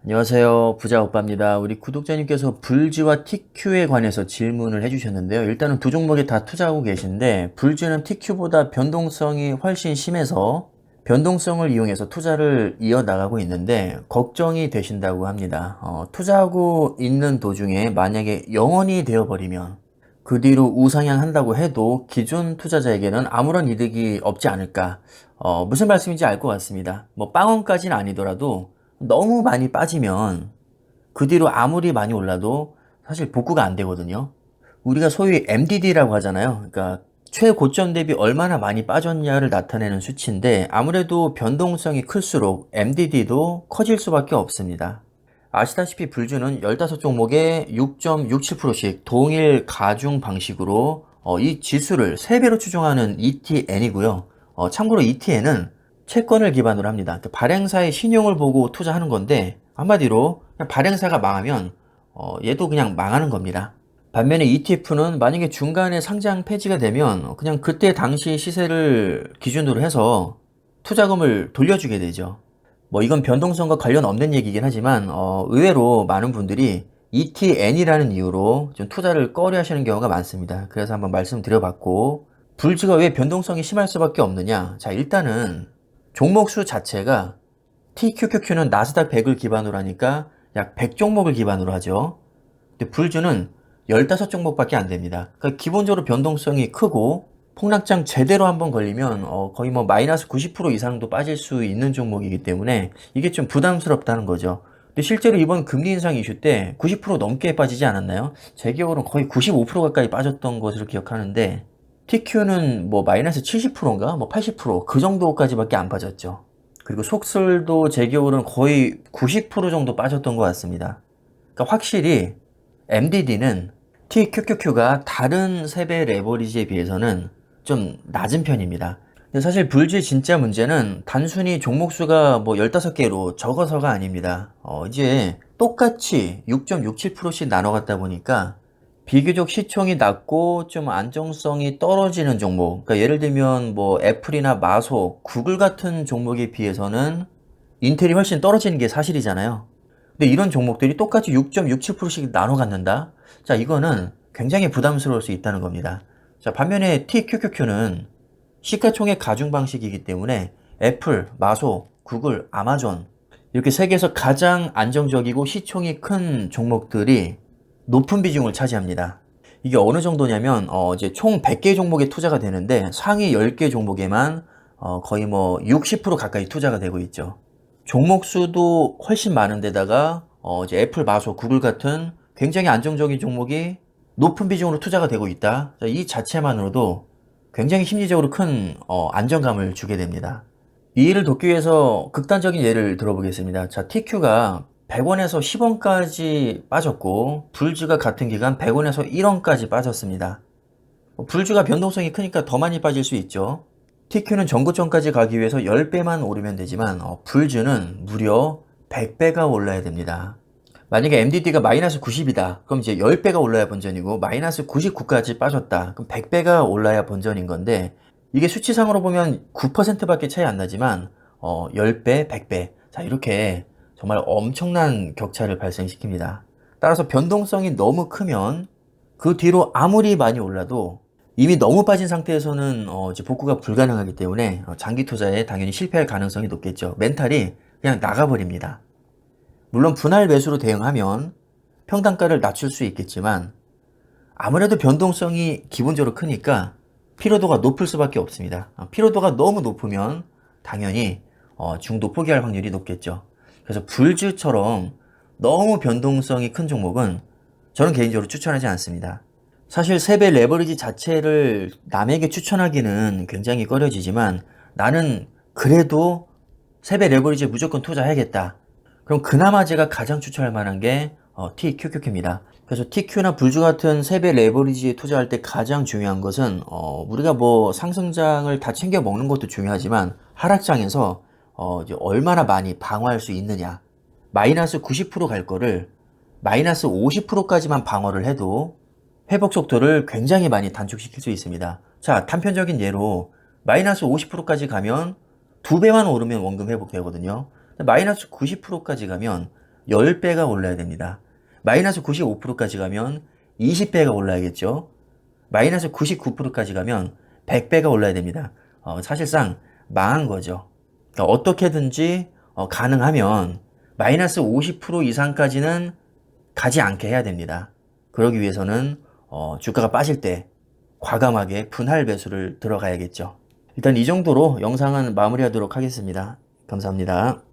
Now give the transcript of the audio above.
안녕하세요. 부자 오빠입니다. 우리 구독자님께서 불지와 TQ에 관해서 질문을 해주셨는데요. 일단은 두 종목에 다 투자하고 계신데 불지는 TQ보다 변동성이 훨씬 심해서 변동성을 이용해서 투자를 이어나가고 있는데 걱정이 되신다고 합니다. 투자하고 있는 도중에 만약에 영원이 되어버리면 그 뒤로 우상향한다고 해도 기존 투자자에게는 아무런 이득이 없지 않을까. 무슨 말씀인지 알 것 같습니다. 뭐 빵원까지는 아니더라도 너무 많이 빠지면 그 뒤로 아무리 많이 올라도 사실 복구가 안 되거든요. 우리가 소위 MDD라고 하잖아요. 그러니까 최고점 대비 얼마나 많이 빠졌냐를 나타내는 수치인데 아무래도 변동성이 클수록 MDD도 커질 수밖에 없습니다. 아시다시피 불주는 15종목에 6.67%씩 동일 가중 방식으로 이 지수를 3배로 추종하는 ETN이고요. 참고로 ETN은 채권을 기반으로 합니다. 발행사의 신용을 보고 투자하는 건데 한마디로 그냥 발행사가 망하면 얘도 그냥 망하는 겁니다. 반면에 ETF는 만약에 중간에 상장 폐지가 되면 그냥 그때 당시 시세를 기준으로 해서 투자금을 돌려주게 되죠. 뭐 이건 변동성과 관련 없는 얘기긴 하지만 의외로 많은 분들이 ETN이라는 이유로 좀 투자를 꺼려 하시는 경우가 많습니다. 그래서 한번 말씀드려봤고 불지가 왜 변동성이 심할 수밖에 없느냐. 자, 일단은 종목 수 자체가 TQQQ는 나스닥 100을 기반으로 하니까 약 100종목을 기반으로 하죠. 근데 불주는 15종목밖에 안 됩니다. 그러니까 기본적으로 변동성이 크고 폭락장 제대로 한번 걸리면 거의 뭐 마이너스 90% 이상도 빠질 수 있는 종목이기 때문에 이게 좀 부담스럽다는 거죠. 근데 실제로 이번 금리 인상 이슈 때 90% 넘게 빠지지 않았나요? 제 기억으로는 거의 95% 가까이 빠졌던 것으로 기억하는데 TQ는 뭐 마이너스 70%인가 뭐 80%그 정도까지밖에 안 빠졌죠. 그리고 속설도 제 기억으로는 거의 90% 정도 빠졌던 것 같습니다. 그러니까 확실히 MDD는 TQQQ가 다른 세배 레버리지에 비해서는 좀 낮은 편입니다. 근데 사실 불지의 진짜 문제는 단순히 종목수가 뭐 15개로 적어서가 아닙니다. 이제 똑같이 6.67%씩 나눠 갔다 보니까 비교적 시총이 낮고 좀 안정성이 떨어지는 종목. 그러니까 예를 들면 뭐 애플이나 마소, 구글 같은 종목에 비해서는 인텔이 훨씬 떨어지는 게 사실이잖아요. 근데 이런 종목들이 똑같이 6.67%씩 나눠 갖는다? 자, 이거는 굉장히 부담스러울 수 있다는 겁니다. 자, 반면에 TQQQ는 시가총액 가중 방식이기 때문에 애플, 마소, 구글, 아마존 이렇게 세계에서 가장 안정적이고 시총이 큰 종목들이 높은 비중을 차지합니다. 이게 어느 정도냐면 이제 총 100개 종목에 투자가 되는데 상위 10개 종목에만 거의 뭐 60% 가까이 투자가 되고 있죠. 종목 수도 훨씬 많은데다가 이제 애플, 마소, 구글 같은 굉장히 안정적인 종목이 높은 비중으로 투자가 되고 있다. 이 자체만으로도 굉장히 심리적으로 큰 안정감을 주게 됩니다. 이 일을 돕기 위해서 극단적인 예를 들어보겠습니다. 자, TQ가 100원에서 10원까지 빠졌고 불주가 같은 기간 100원에서 1원까지 빠졌습니다. 불주가 변동성이 크니까 더 많이 빠질 수 있죠. TQ는 전고점까지 가기 위해서 10배만 오르면 되지만 불주는 무려 100배가 올라야 됩니다. 만약에 MDD가 마이너스 90이다. 그럼 이제 10배가 올라야 본전이고 마이너스 99까지 빠졌다. 그럼 100배가 올라야 본전인 건데 이게 수치상으로 보면 9%밖에 차이 안 나지만 10배, 100배. 자, 이렇게 정말 엄청난 격차를 발생시킵니다. 따라서 변동성이 너무 크면 그 뒤로 아무리 많이 올라도 이미 너무 빠진 상태에서는 이제 복구가 불가능하기 때문에 장기 투자에 당연히 실패할 가능성이 높겠죠. 멘탈이 그냥 나가버립니다. 물론 분할 매수로 대응하면 평단가를 낮출 수 있겠지만 아무래도 변동성이 기본적으로 크니까 피로도가 높을 수밖에 없습니다. 피로도가 너무 높으면 당연히 중도 포기할 확률이 높겠죠. 그래서 불주처럼 너무 변동성이 큰 종목은 저는 개인적으로 추천하지 않습니다. 사실 세배 레버리지 자체를 남에게 추천하기는 굉장히 꺼려지지만 나는 그래도 세배 레버리지에 무조건 투자해야겠다. 그럼 그나마 제가 가장 추천할 만한 게 TQQQ입니다. 그래서 TQ나 불주 같은 세배 레버리지에 투자할 때 가장 중요한 것은 우리가 뭐 상승장을 다 챙겨 먹는 것도 중요하지만 하락장에서 이제 얼마나 많이 방어할 수 있느냐. 마이너스 90%갈 거를 마이너스 50%까지만 방어를 해도 회복 속도를 굉장히 많이 단축시킬 수 있습니다. 자, 단편적인 예로 마이너스 50%까지 가면 2배만 오르면 원금 회복되거든요. 마이너스 90%까지 가면 10배가 올라야 됩니다. 마이너스 95%까지 가면 20배가 올라야겠죠. 마이너스 99%까지 가면 100배가 올라야 됩니다. 사실상 망한 거죠. 그러니까 어떻게든지 가능하면 마이너스 50% 이상까지는 가지 않게 해야 됩니다. 그러기 위해서는 주가가 빠질 때 과감하게 분할 매수를 들어가야겠죠. 일단 이 정도로 영상은 마무리하도록 하겠습니다. 감사합니다.